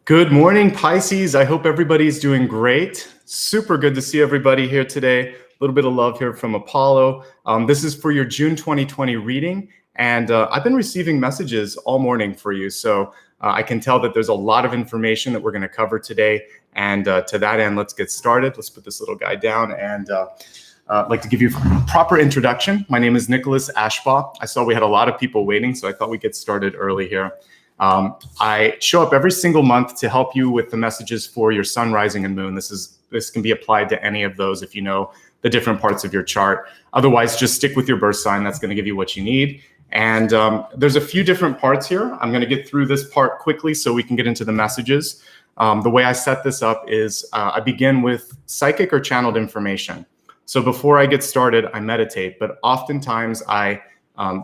Good morning, Pisces. I hope everybody's doing great. Super good to see everybody here today. A little bit of love here from Apollo. This is for your June 2020 reading, and I've been receiving messages all morning for you. So I can tell that there's a lot of information that we're going to cover today. And to that end, let's get started. Let's put this little guy down and I'd like to give you a proper introduction. My name is Nicholas Ashbaugh. I saw we had a lot of people waiting, so I thought we'd get started early here. I show up every single month to help you with the messages for your sun, rising, and moon. This can be applied to any of those if you know the different parts of your chart. Otherwise, just stick with your birth sign. That's going to give you what you need. And there's a few different parts here. I'm going to get through this part quickly so we can get into the messages. The way I set this up is I begin with psychic or channeled information. So before I get started, I meditate, but oftentimes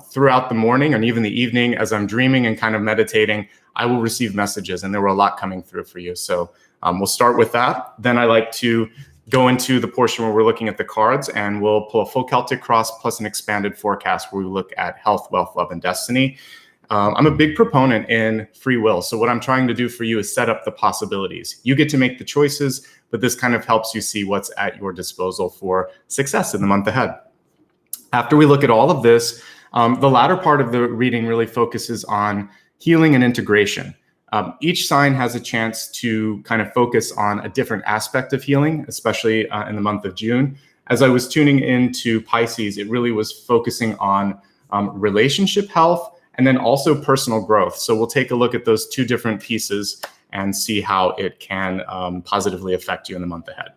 throughout the morning and even the evening, as I'm dreaming and kind of meditating, I will receive messages, and there were a lot coming through for you. So we'll start with that. Then I like to go into the portion where we're looking at the cards, and we'll pull a full Celtic cross plus an expanded forecast where we look at health, wealth, love, and destiny. I'm a big proponent in free will. So what I'm trying to do for you is set up the possibilities. You get to make the choices, but this kind of helps you see what's at your disposal for success in the month ahead. After we look at all of this, the latter part of the reading really focuses on healing and integration. Each sign has a chance to kind of focus on a different aspect of healing, especially in the month of June. As I was tuning into Pisces, it really was focusing on relationship health and then also personal growth. So we'll take a look at those two different pieces and see how it can positively affect you in the month ahead.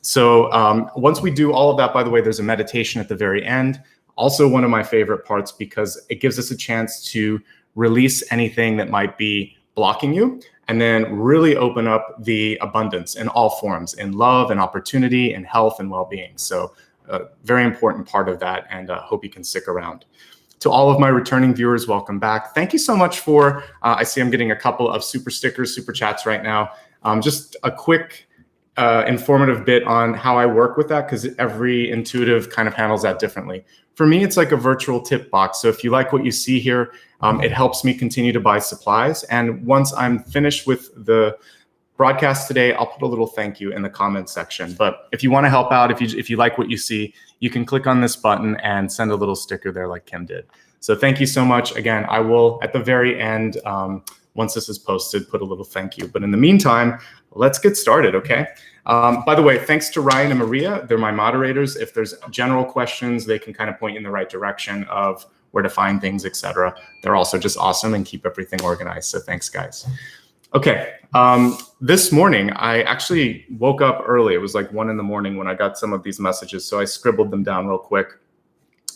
So once we do all of that, by the way, there's a meditation at the very end. Also one of my favorite parts because it gives us a chance to release anything that might be blocking you and then really open up the abundance in all forms, in love and opportunity and health and well-being. So a very important part of that, and hope you can stick around. To all of my returning viewers, welcome back. Thank you so much for, I see I'm getting a couple of super stickers, super chats right now. Just a quick informative bit on how I work with that, because every intuitive kind of handles that differently. For me, it's like a virtual tip box. So if you like what you see here, it helps me continue to buy supplies. And once I'm finished with the broadcast today, I'll put a little thank you in the comments section. But if you want to help out, if you like what you see, you can click on this button and send a little sticker there like Kim did. So thank you so much. Again, I will, at the very end, once this is posted, put a little thank you. But in the meantime, let's get started, okay? By the way, thanks to Ryan and Maria. They're my moderators. If there's general questions, they can kind of point you in the right direction of where to find things, etc. They're also just awesome and keep everything organized. So thanks, guys. Okay, this morning, I actually woke up early. It was like 1 in the morning when I got some of these messages. So I scribbled them down real quick.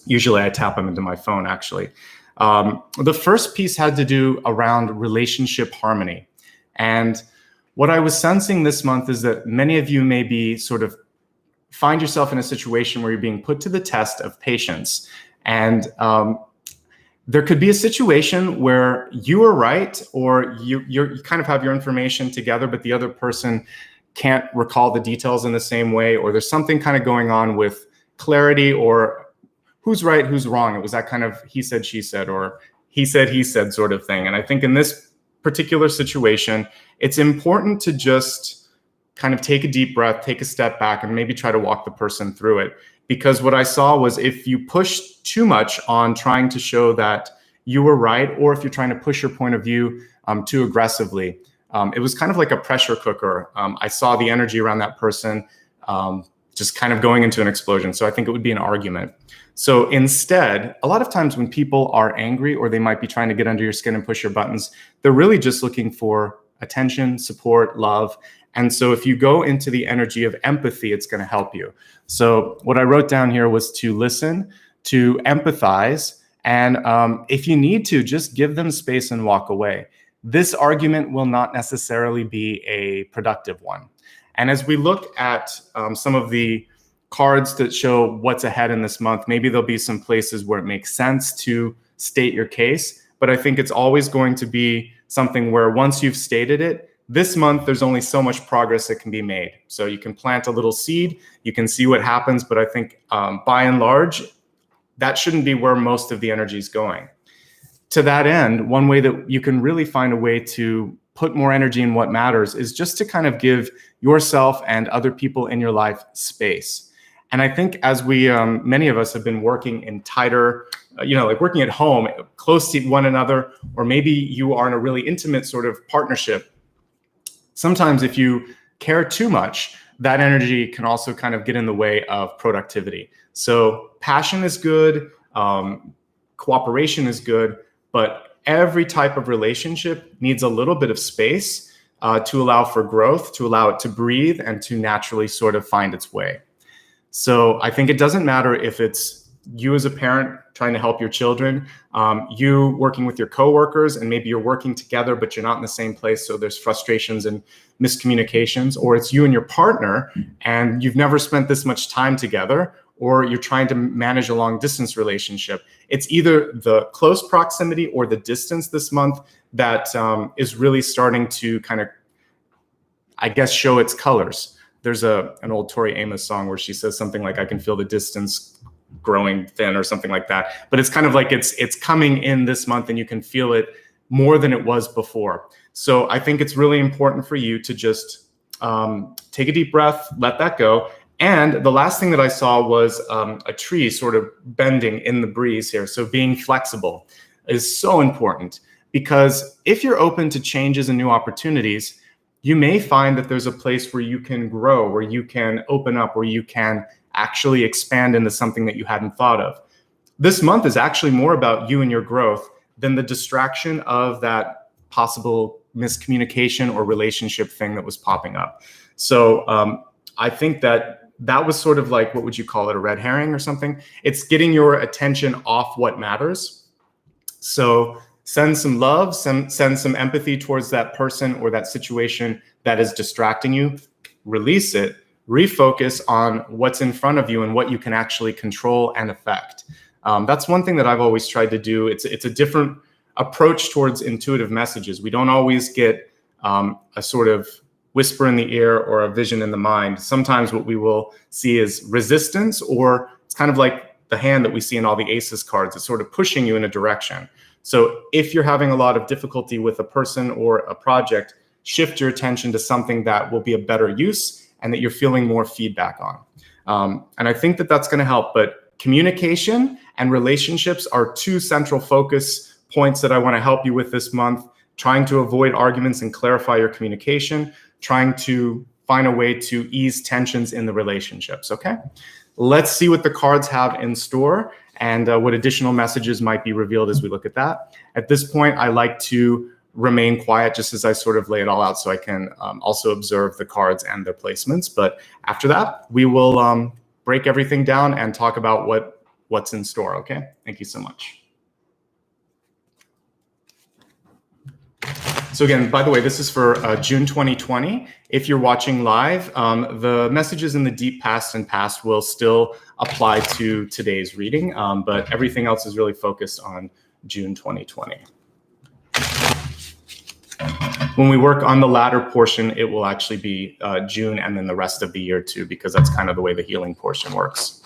Usually I tap them into my phone, actually. The first piece had to do around relationship harmony. And what I was sensing this month is that many of you may be sort of find yourself in a situation where you're being put to the test of patience. And there could be a situation where you are right, or you kind of have your information together, but the other person can't recall the details in the same way, or there's something kind of going on with clarity, or who's right, who's wrong. It was that kind of he said, she said, or he said sort of thing. And I think in this particular situation, it's important to just kind of take a deep breath, take a step back, and maybe try to walk the person through it. Because what I saw was if you push too much on trying to show that you were right, or if you're trying to push your point of view too aggressively, it was kind of like a pressure cooker. I saw the energy around that person just kind of going into an explosion. So I think it would be an argument. So instead, a lot of times when people are angry, or they might be trying to get under your skin and push your buttons, they're really just looking for attention, support, love. And so if you go into the energy of empathy, it's going to help you. So what I wrote down here was to listen, to empathize, and if you need to, just give them space and walk away. This argument will not necessarily be a productive one. And as we look at some of the cards that show what's ahead in this month, maybe there'll be some places where it makes sense to state your case. But I think it's always going to be something where once you've stated it, this month, there's only so much progress that can be made. So you can plant a little seed, you can see what happens. But I think by and large, that shouldn't be where most of the energy is going. To that end, one way that you can really find a way to put more energy in what matters is just to kind of give yourself and other people in your life space. And I think as we, many of us have been working in tighter, like working at home, close to one another, or maybe you are in a really intimate sort of partnership. Sometimes if you care too much, that energy can also kind of get in the way of productivity. So passion is good, cooperation is good, but every type of relationship needs a little bit of space to allow for growth, to allow it to breathe, and to naturally sort of find its way. So I think it doesn't matter if it's you as a parent trying to help your children, you working with your coworkers, and maybe you're working together, but you're not in the same place, so there's frustrations and miscommunications, or it's you and your partner, and you've never spent this much time together, or you're trying to manage a long distance relationship. It's either the close proximity or the distance this month that is really starting to kind of, I guess, show its colors. There's an old Tori Amos song where she says something like, "I can feel the distance growing thin," or something like that. But it's kind of like it's coming in this month, and you can feel it more than it was before. So I think it's really important for you to just take a deep breath, let that go. And the last thing that I saw was a tree sort of bending in the breeze here. So being flexible is so important, because if you're open to changes and new opportunities, you may find that there's a place where you can grow, where you can open up, where you can actually expand into something that you hadn't thought of. This month is actually more about you and your growth than the distraction of that possible miscommunication or relationship thing that was popping up. So I think that was sort of like, what would you call it, a red herring or something? It's getting your attention off what matters. So send some love, send some empathy towards that person or that situation that is distracting you, release it, refocus on what's in front of you and what you can actually control and affect. That's one thing that I've always tried to do. It's a different approach towards intuitive messages. We don't always get a sort of whisper in the ear or a vision in the mind. Sometimes what we will see is resistance, or it's kind of like the hand that we see in all the aces cards. It's sort of pushing you in a direction. So if you're having a lot of difficulty with a person or a project, shift your attention to something that will be a better use and that you're feeling more feedback on. And I think that that's going to help. But communication and relationships are two central focus points that I want to help you with this month. Trying to avoid arguments and clarify your communication, trying to find a way to ease tensions in the relationships, okay? Let's see what the cards have in store and what additional messages might be revealed as we look at that. At this point, I like to remain quiet just as I sort of lay it all out, so I can also observe the cards and their placements. But after that, we will break everything down and talk about what's in store, okay? Thank you so much. So again, by the way, this is for June 2020. If you're watching live, the messages in the deep past and past will still apply to today's reading, but everything else is really focused on June 2020. When we work on the latter portion, it will actually be June and then the rest of the year too, because that's kind of the way the healing portion works.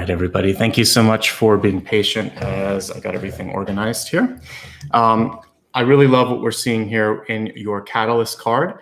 right, everybody. Thank you so much for being patient as I got everything organized here. I really love what we're seeing here in your catalyst card.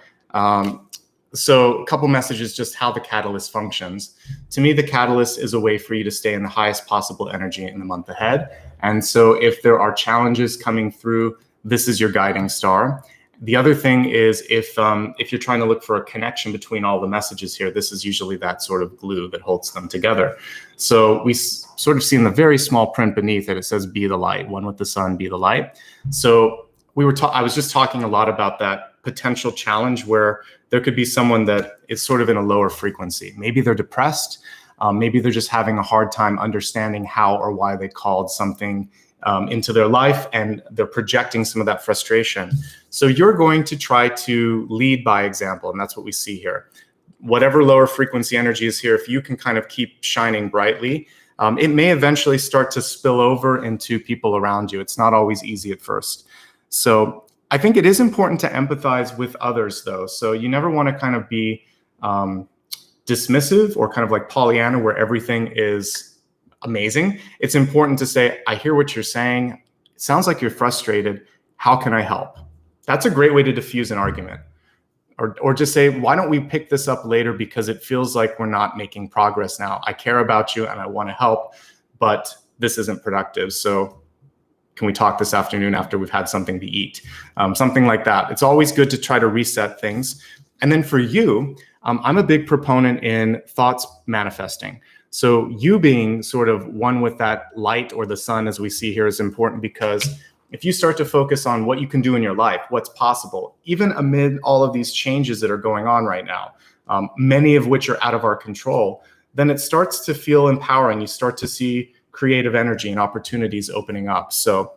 So a couple messages, just how the catalyst functions. To me, the catalyst is a way for you to stay in the highest possible energy in the month ahead. And so if there are challenges coming through, this is your guiding star. The other thing is if you're trying to look for a connection between all the messages here, this is usually that sort of glue that holds them together. So we sort of see in the very small print beneath it, it says, be the light, one with the sun, be the light. So I was just talking a lot about that potential challenge where there could be someone that is sort of in a lower frequency. Maybe they're depressed. Maybe they're just having a hard time understanding how or why they called something into their life, and they're projecting some of that frustration. So you're going to try to lead by example, and that's what we see here. Whatever lower frequency energy is here, if you can kind of keep shining brightly, it may eventually start to spill over into people around you. It's not always easy at first. So I think it is important to empathize with others, though. So you never want to kind of be dismissive or kind of like Pollyanna, where everything is amazing. It's important to say, I hear what you're saying. It sounds like you're frustrated. How can I help? That's a great way to diffuse an argument. Or just say, why don't we pick this up later because it feels like we're not making progress now. I care about you and I want to help, but this isn't productive. So can we talk this afternoon after we've had something to eat? Something like that. It's always good to try to reset things. And then for you, I'm a big proponent in thoughts manifesting. So you being sort of one with that light or the sun, as we see here, is important, because if you start to focus on what you can do in your life, what's possible, even amid all of these changes that are going on right now, many of which are out of our control, then it starts to feel empowering. You start to see creative energy and opportunities opening up. So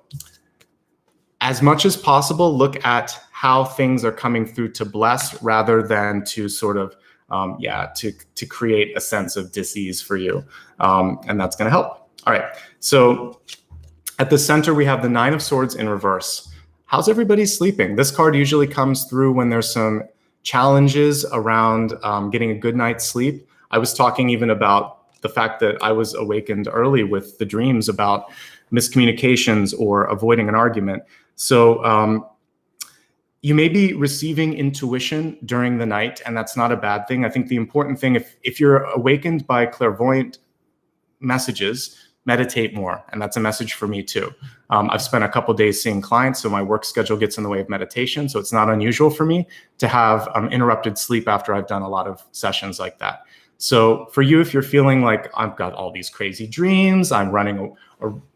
as much as possible, look at how things are coming through to bless rather than to sort of to create a sense of dis-ease for you. And that's going to help. All right. So at the center, we have the Nine of Swords in reverse. How's everybody sleeping? This card usually comes through when there's some challenges around getting a good night's sleep. I was talking even about the fact that I was awakened early with the dreams about miscommunications or avoiding an argument. So you may be receiving intuition during the night, and that's not a bad thing. I think the important thing, if you're awakened by clairvoyant messages, meditate more. And that's a message for me too. I've spent a couple days seeing clients, so my work schedule gets in the way of meditation. So it's not unusual for me to have interrupted sleep after I've done a lot of sessions like that. So for you, if you're feeling like I've got all these crazy dreams, I'm running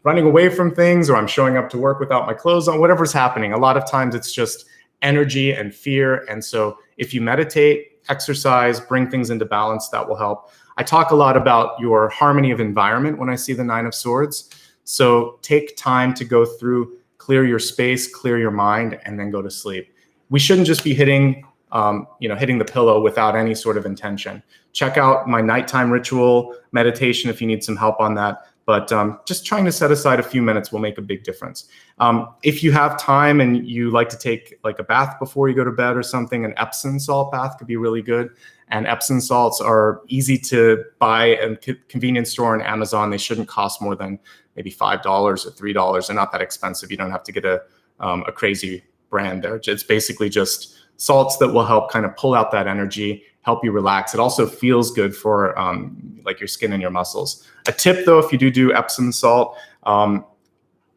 away from things, or I'm showing up to work without my clothes on, whatever's happening, a lot of times it's just energy and fear. And so if you meditate, exercise, bring things into balance, that will help. I talk a lot about your harmony of environment when I see the Nine of Swords. So take time to go through, clear your space, clear your mind, and then go to sleep. We shouldn't just be hitting the pillow without any sort of intention. Check out my nighttime ritual meditation if you need some help on that. But just trying to set aside a few minutes will make a big difference. If you have time and you like to take like a bath before you go to bed or something, an Epsom salt bath could be really good. And Epsom salts are easy to buy at a convenience store on Amazon. They shouldn't cost more than maybe $5 or $3. They're not that expensive. You don't have to get a crazy brand there. It's basically just salts that will help kind of pull out that energy, help you relax. It also feels good for like your skin and your muscles. A tip though, if you do Epsom salt,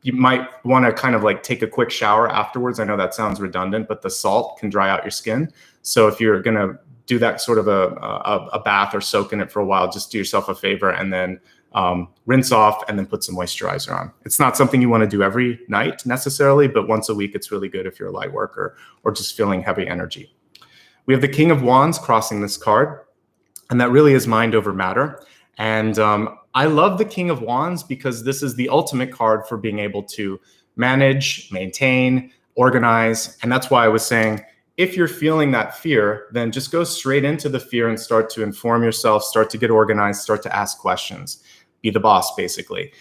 you might want to kind of like take a quick shower afterwards. I know that sounds redundant, but the salt can dry out your skin. So if you're going to do that sort of a bath or soak in it for a while, just do yourself a favor and then rinse off and then put some moisturizer on. It's not something you want to do every night necessarily, but once a week, it's really good if you're a light worker or just feeling heavy energy. We have the King of Wands crossing this card, and that really is mind over matter. And I love the King of Wands because this is the ultimate card for being able to manage, maintain, organize. And that's why I was saying, if you're feeling that fear, then just go straight into the fear and start to inform yourself, start to get organized, start to ask questions. Be the boss, basically.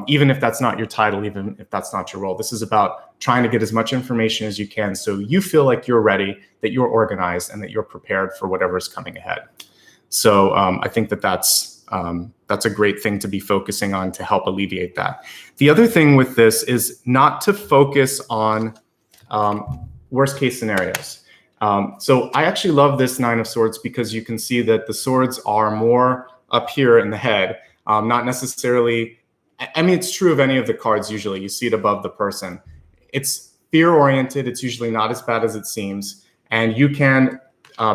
Even if that's not your title, even if that's not your role. This is about trying to get as much information as you can so you feel like you're ready, that you're organized, and that you're prepared for whatever is coming ahead. So I think that that's that's a great thing to be focusing on to help alleviate that. The other thing with this is not to focus on worst case scenarios. So I actually love this Nine of Swords because you can see that the swords are more up here in the head, not necessarily, I mean, it's true of any of the cards usually. You see it above the person. It's fear-oriented. It's usually not as bad as it seems. And you can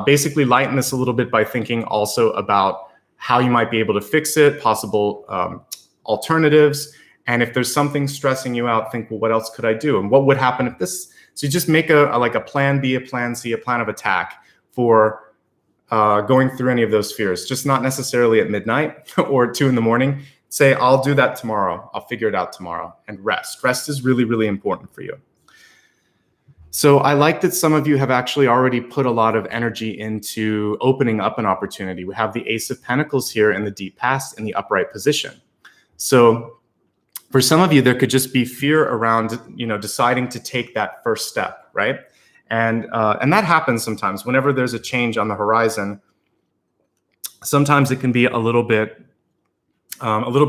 basically lighten this a little bit by thinking also about how you might be able to fix it, possible alternatives. And if there's something stressing you out, think, well, what else could I do? And what would happen if this? So you just make a plan B, a plan C, a plan of attack for going through any of those fears, just not necessarily at midnight or 2 in the morning. Say, I'll do that tomorrow. I'll figure it out tomorrow. And rest. Rest is really, really important for you. So I like that some of you have actually already put a lot of energy into opening up an opportunity. We have the Ace of Pentacles here in the deep past in the upright position. So for some of you, there could just be fear around, deciding to take that first step, right? And that happens sometimes. Whenever there's a change on the horizon, sometimes it can be a little bit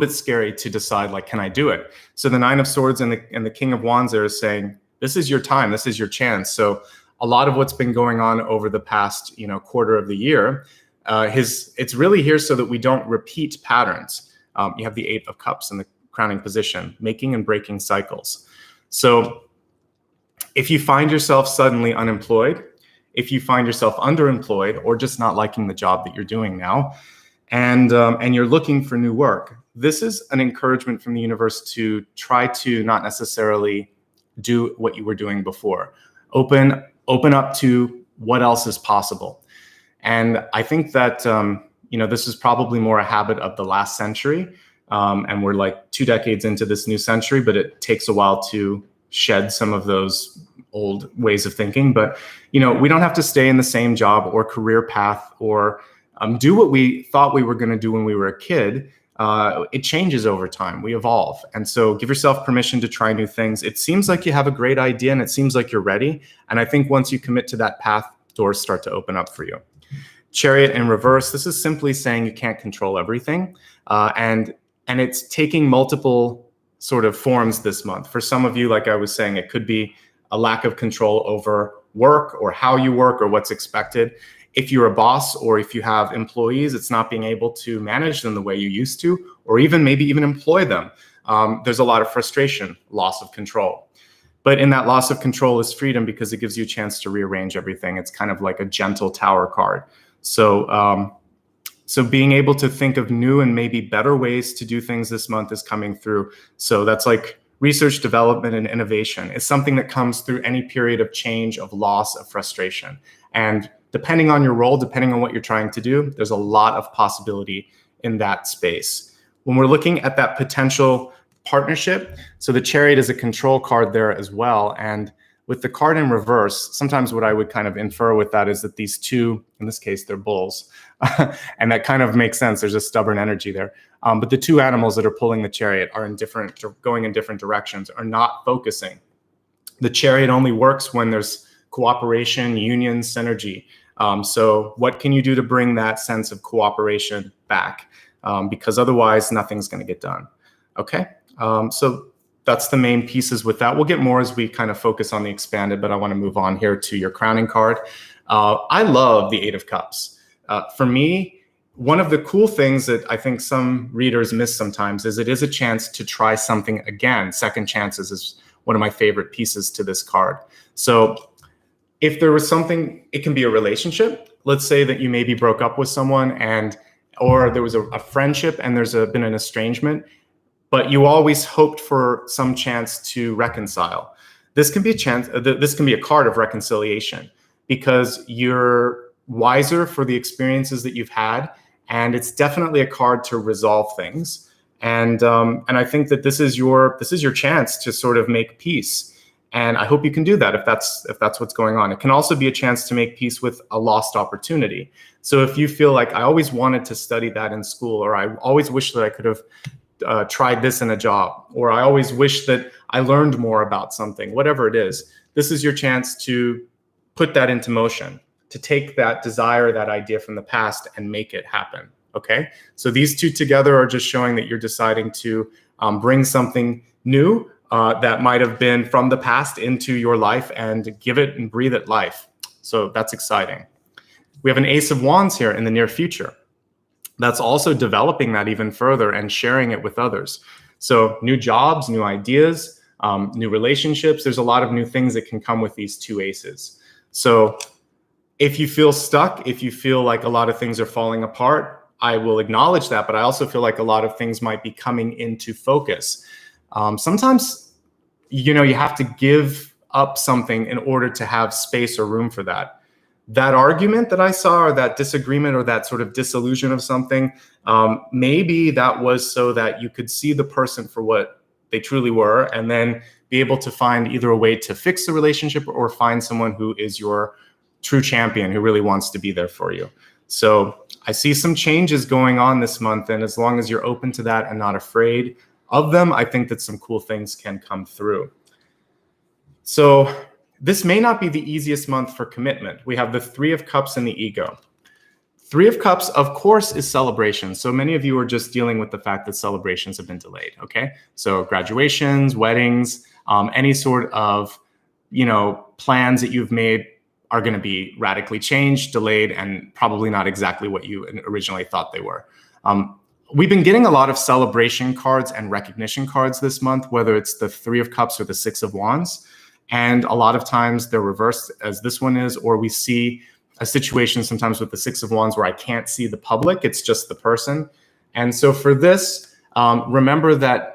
scary to decide, like, can I do it? So the Nine of Swords and the King of Wands there is saying, this is your time, this is your chance. So a lot of what's been going on over the past, quarter of the year, it's really here so that we don't repeat patterns. You have the Eight of Cups in the crowning position, making and breaking cycles. So if you find yourself suddenly unemployed, if you find yourself underemployed, or just not liking the job that you're doing now, and you're looking for new work, this is an encouragement from the universe to try to not necessarily do what you were doing before. Open up to what else is possible. And I think that this is probably more a habit of the last century, and we're like 2 decades into this new century, but it takes a while to shed some of those old ways of thinking. But we don't have to stay in the same job or career path or do what we thought we were going to do when we were a kid. It changes over time. We evolve. And so give yourself permission to try new things. It seems like you have a great idea and it seems like you're ready. And I think once you commit to that path, doors start to open up for you. Chariot in reverse. This is simply saying you can't control everything. And it's taking multiple sort of forms this month. For some of you, like I was saying, it could be a lack of control over work or how you work or what's expected. If you're a boss or if you have employees, it's not being able to manage them the way you used to, or maybe even employ them. There's a lot of frustration, loss of control. But in that loss of control is freedom because it gives you a chance to rearrange everything. It's kind of like a gentle tower card. So being able to think of new and maybe better ways to do things this month is coming through. So that's like research, development, and innovation. It's something that comes through any period of change, of loss, of frustration. And depending on your role, depending on what you're trying to do, there's a lot of possibility in that space. When we're looking at that potential partnership, so the Chariot is a control card there as well. And with the card in reverse, sometimes what I would kind of infer with that is that these two, in this case, they're bulls. And that kind of makes sense. There's a stubborn energy there. But the two animals that are pulling the Chariot are going in different directions, are not focusing. The Chariot only works when there's cooperation, union, synergy. So what can you do to bring that sense of cooperation back? Because otherwise nothing's going to get done. Okay. So that's the main pieces with that. We'll get more as we kind of focus on the expanded, but I want to move on here to your crowning card. I love the Eight of Cups. For me, one of the cool things that I think some readers miss sometimes is it is a chance to try something again. Second chances is one of my favorite pieces to this card. So if there was something, it can be a relationship. Let's say that you maybe broke up with someone or there was a friendship and there's been an estrangement, but you always hoped for some chance to reconcile. This can be a card of reconciliation because you're wiser for the experiences that you've had. And it's definitely a card to resolve things. And I think that this is your chance to sort of make peace. And I hope you can do that if that's what's going on. It can also be a chance to make peace with a lost opportunity. So if you feel like I always wanted to study that in school, or I always wish that I could have tried this in a job, or I always wish that I learned more about something, whatever it is, this is your chance to put that into motion, to take that desire, that idea from the past and make it happen. okay? So these two together are just showing that you're deciding to bring something new that might have been from the past into your life and give it and breathe it life. So that's exciting. We have an Ace of Wands here in the near future. That's also developing that even further and sharing it with others. So new jobs, new ideas, new relationships. There's a lot of new things that can come with these two aces. So if you feel stuck, if you feel like a lot of things are falling apart, I will acknowledge that, but I also feel like a lot of things might be coming into focus. Sometimes, you have to give up something in order to have space or room for that. That argument that I saw, or that disagreement, or that sort of disillusion of something, maybe that was so that you could see the person for what they truly were, and then be able to find either a way to fix the relationship or find someone who is your true champion, who really wants to be there for you. So I see some changes going on this month, and as long as you're open to that and not afraid of them, I think that some cool things can come through. So this may not be the easiest month for commitment. We have the Three of Cups and the ego. Three of Cups, of course, is celebration. So many of you are just dealing with the fact that celebrations have been delayed, okay? So graduations, weddings, any sort of, plans that you've made are going to be radically changed, delayed, and probably not exactly what you originally thought they were. We've been getting a lot of celebration cards and recognition cards this month, whether it's the Three of Cups or the Six of Wands. And a lot of times they're reversed, as this one is, or we see a situation sometimes with the Six of Wands where I can't see the public, it's just the person. And so for this, remember that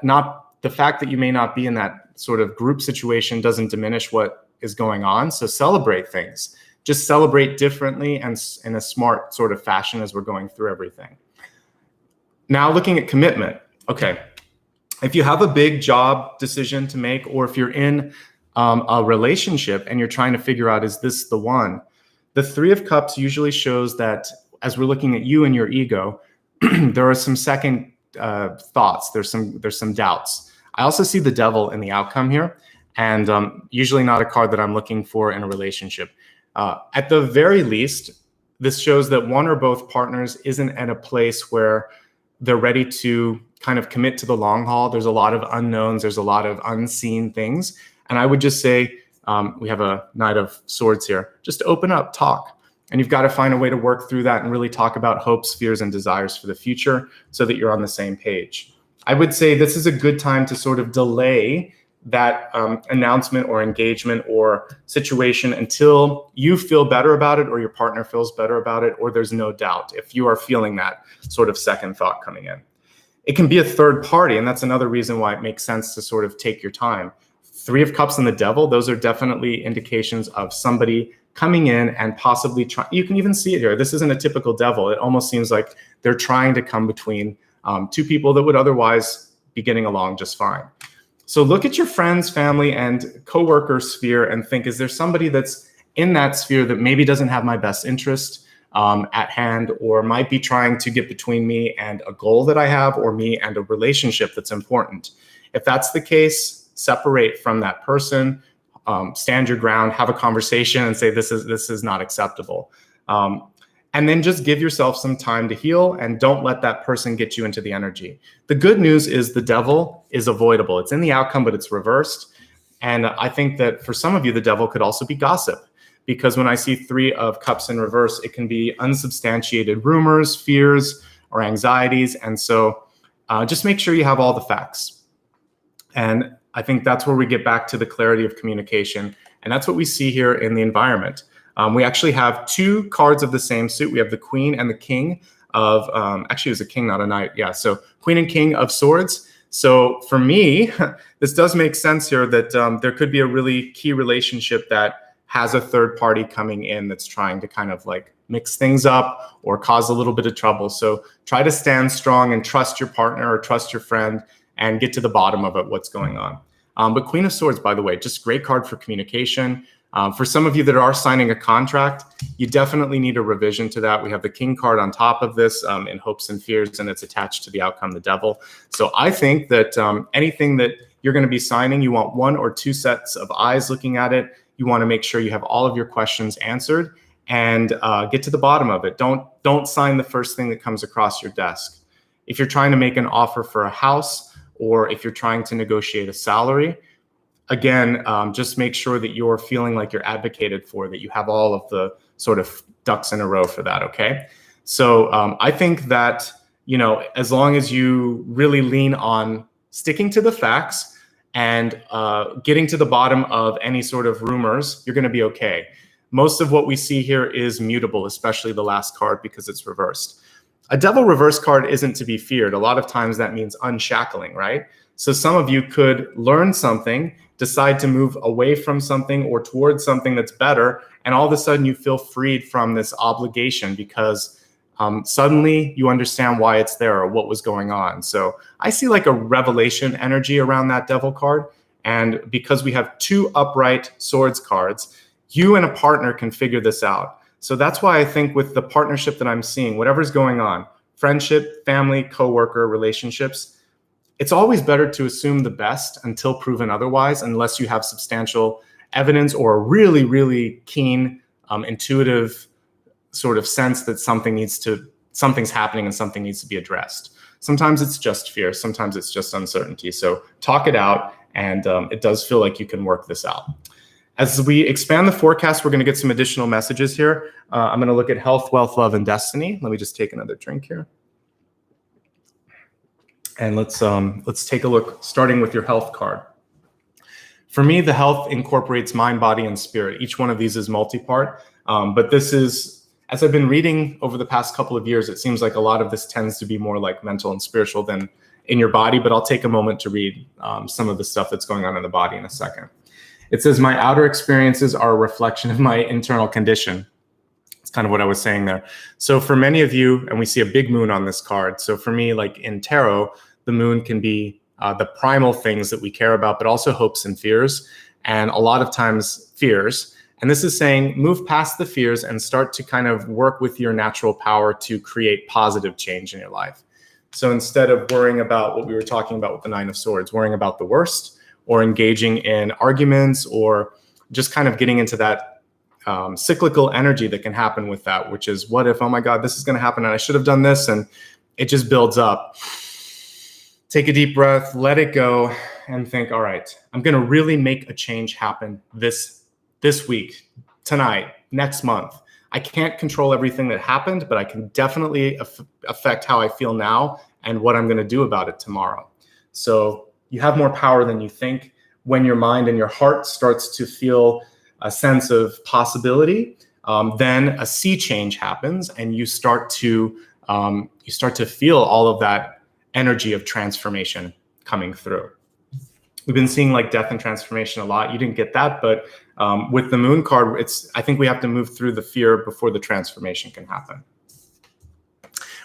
the fact that you may not be in that sort of group situation doesn't diminish what is going on. So celebrate things. Just celebrate differently and in a smart sort of fashion as we're going through everything. Now looking at commitment. Okay, if you have a big job decision to make, or if you're in a relationship and you're trying to figure out, is this the one? The Three of Cups usually shows that as we're looking at you and your ego, there are some second thoughts. There's some doubts. I also see the Devil in the outcome here, and usually not a card that I'm looking for in a relationship. At the very least, this shows that one or both partners isn't at a place where they're ready to kind of commit to the long haul. There's a lot of unknowns. There's a lot of unseen things. And I would just say, we have a Knight of Swords here. Just open up, talk. And you've got to find a way to work through that and really talk about hopes, fears, and desires for the future so that you're on the same page. I would say this is a good time to sort of delay that announcement or engagement or situation until you feel better about it, or your partner feels better about it, or there's no doubt if you are feeling that sort of second thought coming in. It can be a third party, and that's another reason why it makes sense to sort of take your time. Three of Cups and the Devil, those are definitely indications of somebody coming in and possibly trying. You can even see it here. This isn't a typical devil. It almost seems like they're trying to come between two people that would otherwise be getting along just fine. So look at your friends, family, and coworker sphere and think, is there somebody that's in that sphere that maybe doesn't have my best interest at hand, or might be trying to get between me and a goal that I have, or me and a relationship that's important? If that's the case, separate from that person, stand your ground, have a conversation and say, this is not acceptable. And then just give yourself some time to heal, and don't let that person get you into the energy. The good news is the Devil is avoidable. It's in the outcome, but it's reversed. And I think that for some of you, the Devil could also be gossip, because when I see Three of Cups in reverse, it can be unsubstantiated rumors, fears, or anxieties. And so just make sure you have all the facts. And I think that's where we get back to the clarity of communication. And that's what we see here in the environment. We actually have two cards of the same suit. We have the Queen and the King of, actually it was a King, not a Knight. Yeah, so Queen and King of Swords. So for me, this does make sense here that there could be a really key relationship that has a third party coming in that's trying to kind of like mix things up or cause a little bit of trouble. So try to stand strong and trust your partner or trust your friend and get to the bottom of it, what's going on. But Queen of Swords, by the way, just great card for communication. For some of you that are signing a contract, you definitely need a revision to that. We have the King card on top of this in hopes and fears, and it's attached to the outcome, the Devil. So I think that anything that you're going to be signing, you want one or two sets of eyes looking at it. You want to make sure you have all of your questions answered. and get to the bottom of it. Don't sign the first thing that comes across your desk. If you're trying to make an offer for a house, or if you're trying to negotiate a salary, again, just make sure that you're feeling like you're advocated for, that you have all of the sort of ducks in a row for that, okay? So I think that, as long as you really lean on sticking to the facts and getting to the bottom of any sort of rumors, you're gonna be okay. Most of what we see here is mutable, especially the last card, because it's reversed. A devil reverse card isn't to be feared. A lot of times that means unshackling, right? So some of you could learn something, decide to move away from something or towards something that's better, and all of a sudden you feel freed from this obligation because suddenly you understand why it's there or what was going on. So I see like a revelation energy around that devil card. And because we have 2 upright swords cards, you and a partner can figure this out. So that's why I think with the partnership that I'm seeing, whatever's going on, friendship, family, coworker, relationships, it's always better to assume the best until proven otherwise, unless you have substantial evidence or a really, really keen, intuitive sort of sense that something's happening and something needs to be addressed. Sometimes it's just fear, sometimes it's just uncertainty. So talk it out, and it does feel like you can work this out. As we expand the forecast, we're going to get some additional messages here. I'm going to look at health, wealth, love, and destiny. Let me just take another drink here. And let's take a look, starting with your health card. For me, the health incorporates mind, body, and spirit. Each one of these is multi-part, but this is, as I've been reading over the past couple of years, it seems like a lot of this tends to be more like mental and spiritual than in your body, but I'll take a moment to read some of the stuff that's going on in the body in a second. It says, my outer experiences are a reflection of my internal condition. It's kind of what I was saying there. So for many of you, and we see a big moon on this card. So for me, like in tarot, the moon can be the primal things that we care about, but also hopes and fears, and a lot of times fears. And this is saying, move past the fears and start to kind of work with your natural power to create positive change in your life. So instead of worrying about what we were talking about with the 9 of Swords, worrying about the worst, or engaging in arguments, or just kind of getting into that cyclical energy that can happen with that, which is, what if, oh my God, this is going to happen and I should have done this, and it just builds up. Take a deep breath, let it go, and think, all right, I'm going to really make a change happen this week, tonight, next month. I can't control everything that happened, but I can definitely affect how I feel now and what I'm going to do about it tomorrow. So you have more power than you think. When your mind and your heart starts to feel a sense of possibility, then a sea change happens, and you start to feel all of that energy of transformation coming through. We've been seeing like death and transformation a lot. You didn't get that, but with the moon card, I think we have to move through the fear before the transformation can happen.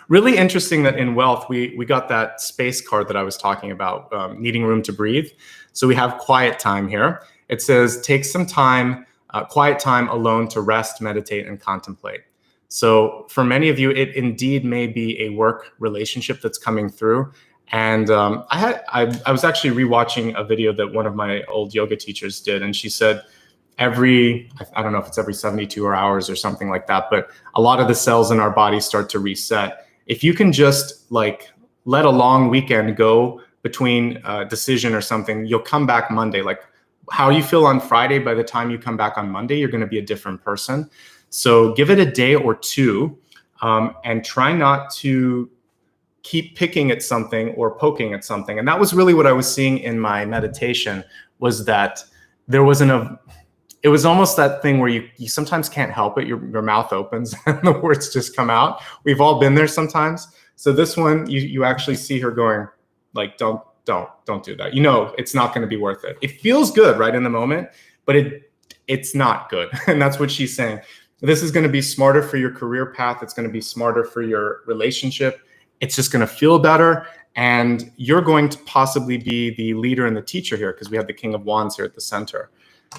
Really interesting that in wealth, we got that space card that I was talking about, needing room to breathe. So we have quiet time here. It says, take some time, quiet time alone to rest, meditate, and contemplate. So for many of you, it indeed may be a work relationship that's coming through. And I was actually rewatching a video that one of my old yoga teachers did, and she said I don't know if it's every 72 hours or something like that, but a lot of the cells in our body start to reset. If you can just like let a long weekend go between a decision or something, you'll come back Monday. Like how you feel on Friday, by the time you come back on Monday, you're going to be a different person. So give it a day or two, and try not to keep picking at something or poking at something. And that was really what I was seeing in my meditation, was that there wasn't it was almost that thing where you sometimes can't help it. Your mouth opens and the words just come out. We've all been there sometimes. So this one, you actually see her going like, don't do that. You know, it's not going to be worth it. It feels good right in the moment, but it's not good. And that's what she's saying. This is going to be smarter for your career path. It's going to be smarter for your relationship. It's just going to feel better. And you're going to possibly be the leader and the teacher here, because we have the King of Wands here at the center.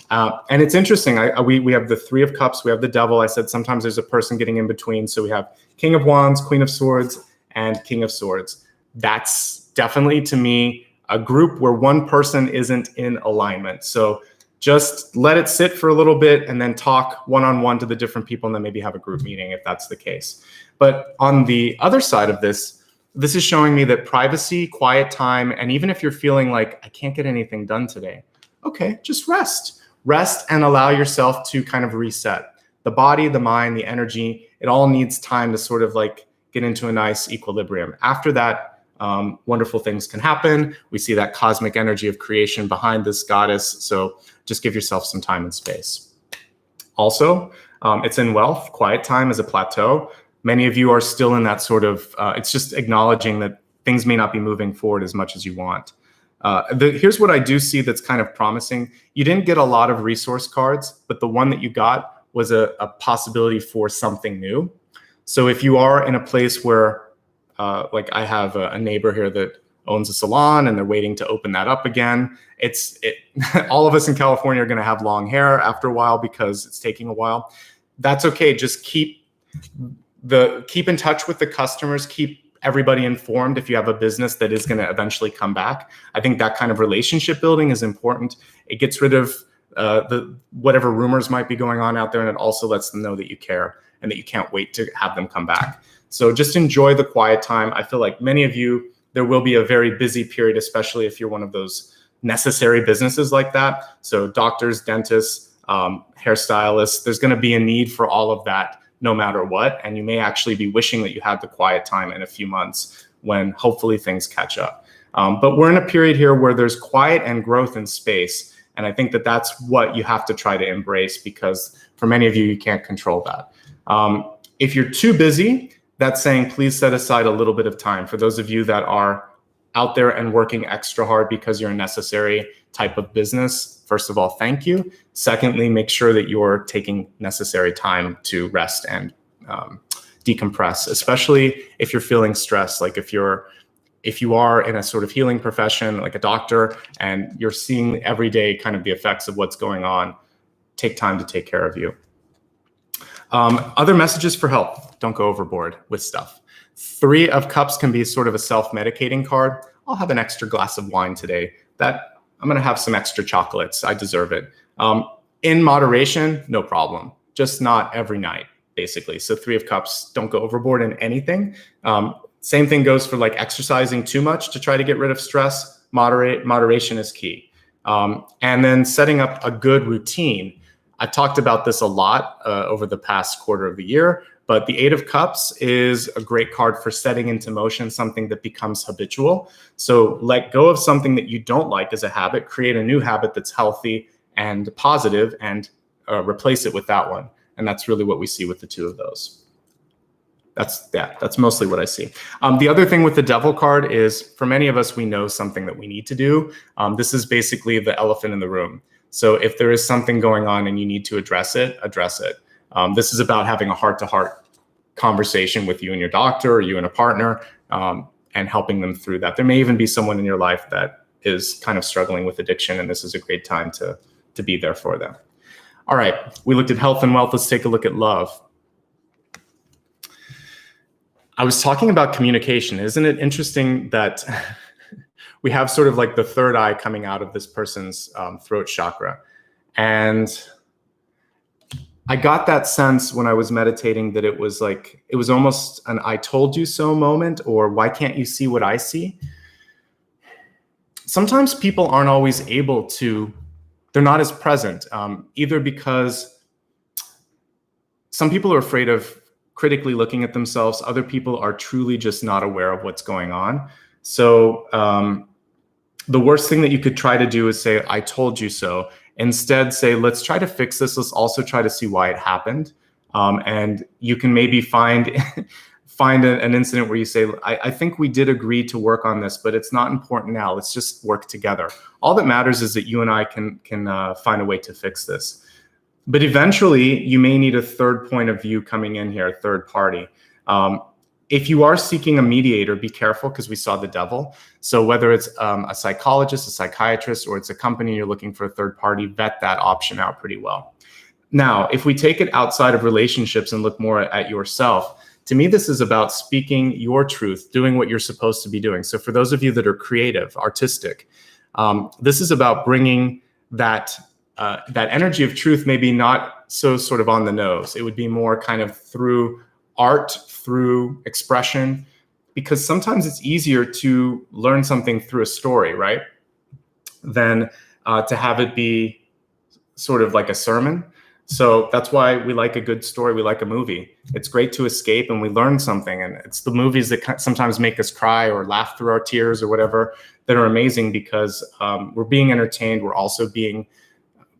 And it's interesting. We have the 3 of Cups. We have the Devil. I said sometimes there's a person getting in between. So we have King of Wands, Queen of Swords, and King of Swords. That's definitely, to me, a group where one person isn't in alignment. So just let it sit for a little bit and then talk one-on-one to the different people, and then maybe have a group meeting if that's the case. But on the other side of this is showing me that privacy, quiet time, and even if you're feeling like I can't get anything done today, okay, just rest. Rest and allow yourself to kind of reset. The body, the mind, the energy, it all needs time to sort of like get into a nice equilibrium. After that, wonderful things can happen. We see that cosmic energy of creation behind this goddess. So just give yourself some time and space. Also, it's in wealth. Quiet time is a plateau. Many of you are still in that sort of, it's just acknowledging that things may not be moving forward as much as you want. Here's what I do see that's kind of promising. You didn't get a lot of resource cards, but the one that you got was a possibility for something new. So if you are in a place where, like I have a neighbor here that owns a salon and they're waiting to open that up again. All of us in California are going to have long hair after a while because it's taking a while. That's okay. Just keep in touch with the customers, keep everybody informed if you have a business that is going to eventually come back. I think that kind of relationship building is important. It gets rid of whatever rumors might be going on out there, and it also lets them know that you care and that you can't wait to have them come back. So just enjoy the quiet time. I feel like many of you, there will be a very busy period, especially if you're one of those necessary businesses like that. So doctors, dentists, hairstylists, there's going to be a need for all of that no matter what. And you may actually be wishing that you had the quiet time in a few months when hopefully things catch up. But we're in a period here where there's quiet and growth in space. And I think that that's what you have to try to embrace, because for many of you, you can't control that. If you're too busy, that's saying please set aside a little bit of time. For those of you that are out there and working extra hard because you're a necessary type of business, first of all, thank you. Secondly, make sure that you're taking necessary time to rest and decompress, especially if you're feeling stressed. Like if you are in a sort of healing profession, like a doctor, and you're seeing every day kind of the effects of what's going on, take time to take care of you. Other messages for help. Don't go overboard with stuff. 3 of Cups can be sort of a self-medicating card. I'll have an extra glass of wine today. I'm going to have some extra chocolates. I deserve it. In moderation, no problem. Just not every night, basically. So 3 of Cups, don't go overboard in anything. Same thing goes for like exercising too much to try to get rid of stress. Moderation is key. And then setting up a good routine. I've talked about this a lot over the past quarter of the year, but the 8 of Cups is a great card for setting into motion something that becomes habitual. So let go of something that you don't like as a habit, create a new habit that's healthy and positive, and replace it with that one. And that's really what we see with the 2 of those. That's mostly what I see. The other thing with the Devil card is, for many of us, we know something that we need to do. This is basically the elephant in the room. So if there is something going on and you need to address it, address it. This is about having a heart-to-heart conversation with you and your doctor, or you and a partner, and helping them through that. There may even be someone in your life that is kind of struggling with addiction, and this is a great time to be there for them. All right, we looked at health and wealth. Let's take a look at love. I was talking about communication. Isn't it interesting that we have sort of like the third eye coming out of this person's throat chakra? And I got that sense when I was meditating that it was almost an I told you so moment, or why can't you see what I see? Sometimes people aren't always able to, they're not as present, either because some people are afraid of critically looking at themselves. Other people are truly just not aware of what's going on. So the worst thing that you could try to do is say, I told you so. Instead, say, let's try to fix this. Let's also try to see why it happened. And you can maybe find an incident where you say, I think we did agree to work on this, but it's not important now. Let's just work together. All that matters is that you and I can find a way to fix this. But eventually, you may need a third point of view coming in here, a third party. If you are seeking a mediator, be careful, because we saw the devil. So whether it's a psychologist, a psychiatrist, or it's a company you're looking for a third party, vet that option out pretty well. Now, if we take it outside of relationships and look more at yourself, to me, this is about speaking your truth, doing what you're supposed to be doing. So for those of you that are creative, artistic, this is about bringing that that energy of truth maybe not so sort of on the nose. It would be more kind of through art, through expression, because sometimes it's easier to learn something through a story, right? Than to have it be sort of like a sermon. So that's why we like a good story. We like a movie. It's great to escape and we learn something. And it's the movies that sometimes make us cry or laugh through our tears or whatever that are amazing, because we're being entertained. We're also being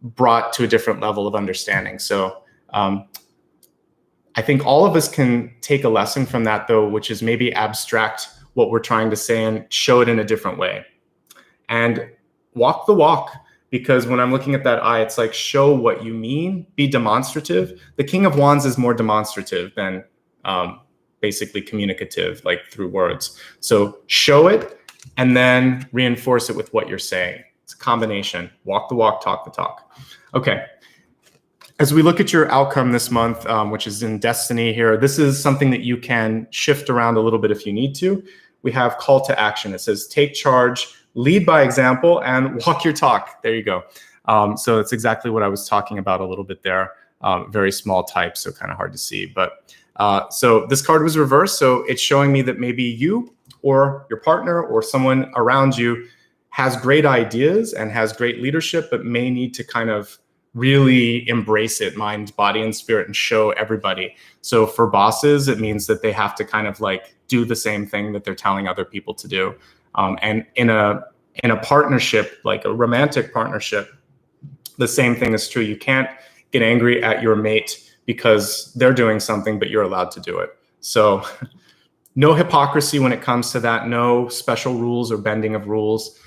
brought to a different level of understanding. So I think all of us can take a lesson from that, though, which is maybe abstract what we're trying to say and show it in a different way. And walk the walk. Because when I'm looking at that eye, it's like, show what you mean, be demonstrative. The King of Wands is more demonstrative than basically communicative, like through words. So show it and then reinforce it with what you're saying. It's a combination. Walk the walk, talk the talk. Okay. As we look at your outcome this month, which is in Destiny here, this is something that you can shift around a little bit if you need to. We have call to action. It says, take charge, lead by example, and walk your talk. There you go. So it's exactly what I was talking about a little bit there. Very small type, so kind of hard to see. But so this card was reversed. So it's showing me that maybe you or your partner or someone around you has great ideas and has great leadership, but may need to kind of really embrace it, mind, body, and spirit, and show everybody. So for bosses, it means that they have to kind of like do the same thing that they're telling other people to do. And in a partnership, like a romantic partnership, the same thing is true. You can't get angry at your mate because they're doing something, but you're allowed to do it. So no hypocrisy when it comes to that. No special rules or bending of rules.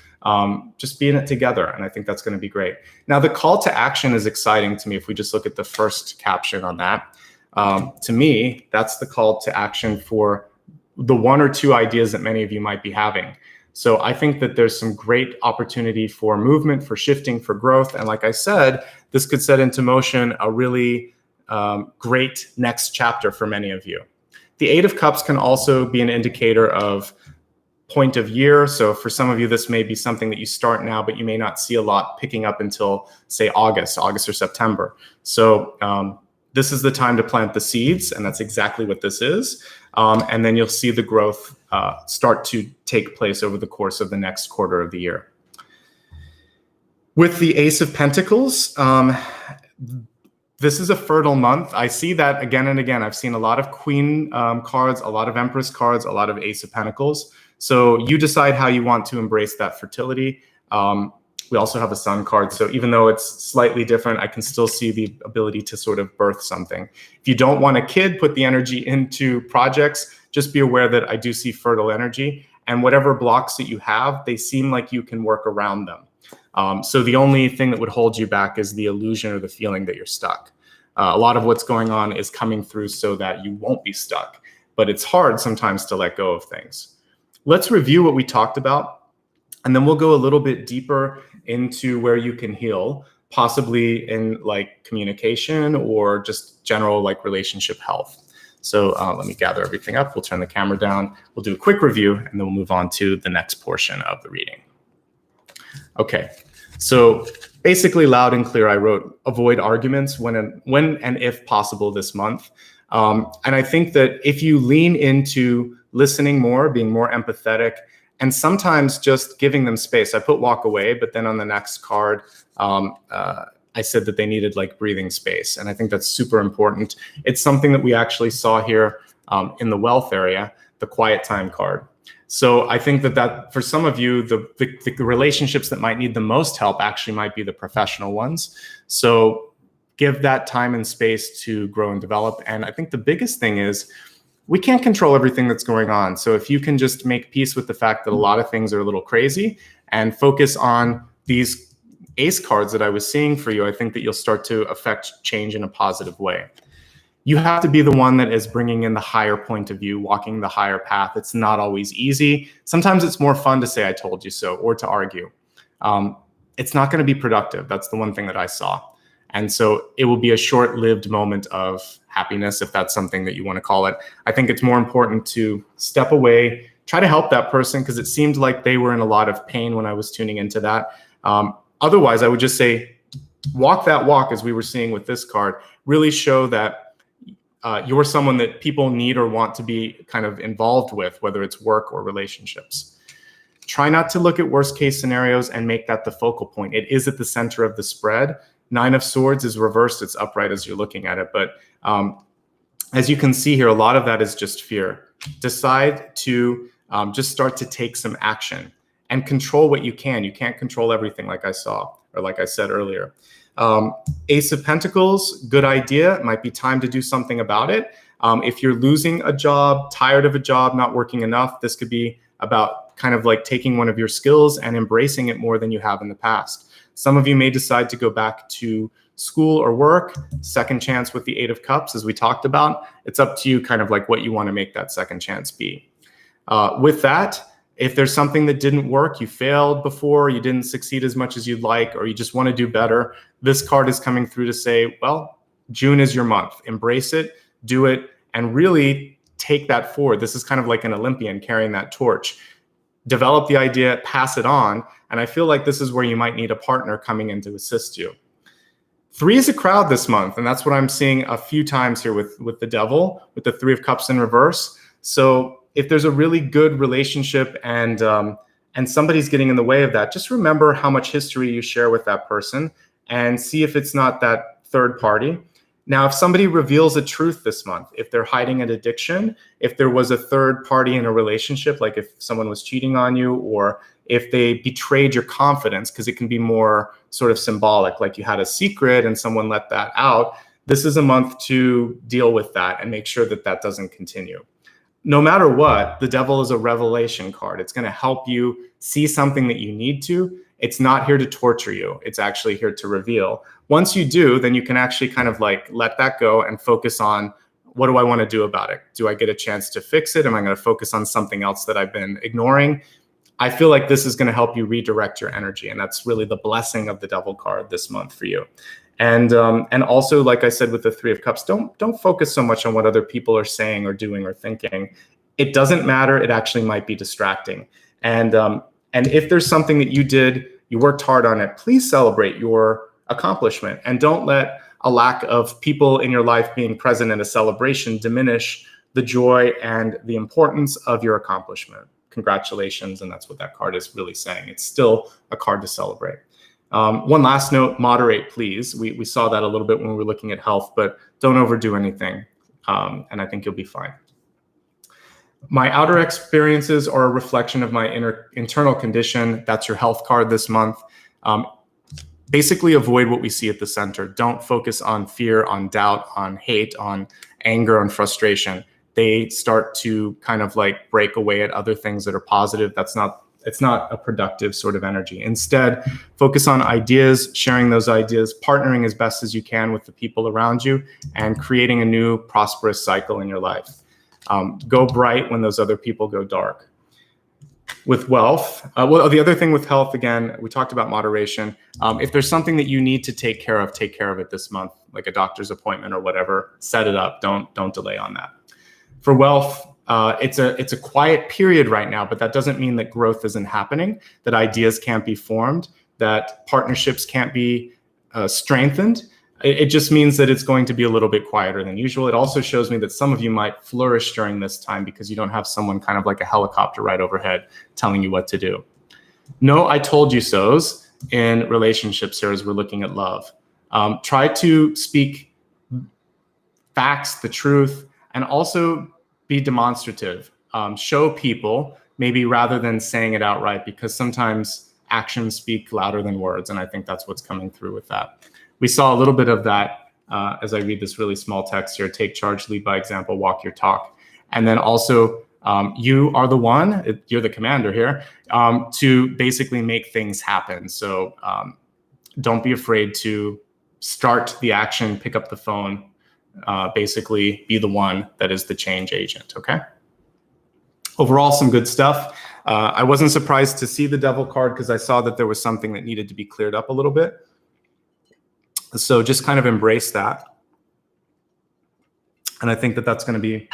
Just be in it together. And I think that's going to be great. Now, the call to action is exciting to me. If we just look at the first caption on that, to me, that's the call to action for the one or two ideas that many of you might be having. So I think that there's some great opportunity for movement, for shifting, for growth. And like I said, this could set into motion a really great next chapter for many of you. The Eight of Cups can also be an indicator of point of year. So for some of you, this may be something that you start now, but you may not see a lot picking up until, say, August or September. So this is the time to plant the seeds, and that's exactly what this is. And then you'll see the growth start to take place over the course of the next quarter of the year. With the Ace of Pentacles, this is a fertile month. I see that again and again. I've seen a lot of Queen cards, a lot of Empress cards, a lot of Ace of Pentacles. So you decide how you want to embrace that fertility. We also have a Sun card. So even though it's slightly different, I can still see the ability to sort of birth something. If you don't want a kid, put the energy into projects. Just be aware that I do see fertile energy. And whatever blocks that you have, they seem like you can work around them. So the only thing that would hold you back is the illusion or the feeling that you're stuck. A lot of what's going on is coming through so that you won't be stuck. But it's hard sometimes to let go of things. Let's review what we talked about, and then we'll go a little bit deeper into where you can heal, possibly in like communication or just general like relationship health. So let me gather everything up. We'll turn the camera down. We'll do a quick review, and then we'll move on to the next portion of the reading. Okay, so basically loud and clear, I wrote avoid arguments when and if possible this month. And I think that if you lean into listening more, being more empathetic, and sometimes just giving them space. I put walk away, but then on the next card, I said that they needed like breathing space. And I think that's super important. It's something that we actually saw here in the wealth area, the quiet time card. So I think that for some of you, the relationships that might need the most help actually might be the professional ones. So give that time and space to grow and develop. And I think the biggest thing is we can't control everything that's going on. So if you can just make peace with the fact that a lot of things are a little crazy and focus on these ace cards that I was seeing for you, I think that you'll start to affect change in a positive way. You have to be the one that is bringing in the higher point of view, walking the higher path. It's not always easy. Sometimes it's more fun to say, I told you so, or to argue. It's not going to be productive. That's the one thing that I saw. And so it will be a short-lived moment of happiness, if that's something that you want to call it. I think it's more important to step away, try to help that person, because it seemed like they were in a lot of pain when I was tuning into that. Otherwise, I would just say, walk that walk, as we were seeing with this card, really show that you're someone that people need or want to be kind of involved with, whether it's work or relationships. Try not to look at worst case scenarios and make that the focal point. It is at the center of the spread. 9 of Swords is reversed. It's upright as you're looking at it. But as you can see here, a lot of that is just fear. Decide to just start to take some action and control what you can. You can't control everything, like I said earlier. Ace of Pentacles, good idea. It might be time to do something about it. If you're losing a job, tired of a job, not working enough, this could be about kind of like taking one of your skills and embracing it more than you have in the past. Some of you may decide to go back to school or work. Second chance with the 8 of Cups, as we talked about. It's up to you kind of like what you want to make that second chance be. With that, if there's something that didn't work, you failed before, you didn't succeed as much as you'd like, or you just want to do better, this card is coming through to say, well, June is your month. Embrace it, do it, and really take that forward. This is kind of like an Olympian carrying that torch. Develop the idea, pass it on, and I feel like this is where you might need a partner coming in to assist you. 3 is a crowd this month, and that's what I'm seeing a few times here with the Devil, with the 3 of Cups in reverse. So if there's a really good relationship and somebody's getting in the way of that, just remember how much history you share with that person and see if it's not that third party. Now, if somebody reveals a truth this month, if they're hiding an addiction, if there was a third party in a relationship, like if someone was cheating on you, or if they betrayed your confidence, because it can be more sort of symbolic, like you had a secret and someone let that out, this is a month to deal with that and make sure that that doesn't continue. No matter what, the Devil is a revelation card. It's going to help you see something that you need to. It's not here to torture you. It's actually here to reveal. Once you do, then you can actually kind of like let that go and focus on, what do I want to do about it? Do I get a chance to fix it? Am I going to focus on something else that I've been ignoring? I feel like this is going to help you redirect your energy. And that's really the blessing of the Devil card this month for you. And also, like I said, with the 3 of Cups, don't focus so much on what other people are saying or doing or thinking. It doesn't matter. It actually might be distracting. And if there's something that you did, you worked hard on it, please celebrate your accomplishment. And don't let a lack of people in your life being present in a celebration diminish the joy and the importance of your accomplishment. Congratulations. And that's what that card is really saying. It's still a card to celebrate. One last note, moderate, please. We saw that a little bit when we were looking at health, but don't overdo anything. And I think you'll be fine. My outer experiences are a reflection of my internal condition. That's your health card this month. Basically avoid what we see at the center. Don't focus on fear, on doubt, on hate, on anger, on frustration. They start to kind of like break away at other things that are positive. It's not a productive sort of energy. Instead, focus on ideas, sharing those ideas, partnering as best as you can with the people around you, and creating a new prosperous cycle in your life. Go bright when those other people go dark. With wealth, well, the other thing with health, again, we talked about moderation. If there's something that you need to take care of it this month, like a doctor's appointment or whatever, set it up. Don't delay on that. For wealth, it's a quiet period right now, but that doesn't mean that growth isn't happening, that ideas can't be formed, that partnerships can't be strengthened. It just means that it's going to be a little bit quieter than usual. It also shows me that some of you might flourish during this time because you don't have someone kind of like a helicopter right overhead telling you what to do. No, I told you so's in relationships here as we're looking at love. Try to speak facts, the truth, and also be demonstrative. Show people, maybe rather than saying it outright, because sometimes actions speak louder than words. And I think that's what's coming through with that. We saw a little bit of that as I read this really small text here. Take charge, lead by example, walk your talk. And then also, you are the one, you're the commander here, to basically make things happen. So don't be afraid to start the action, pick up the phone, basically be the one that is the change agent, okay? Overall, some good stuff. I wasn't surprised to see the Devil card because I saw that there was something that needed to be cleared up a little bit. So just kind of embrace that. And I think that that's going to be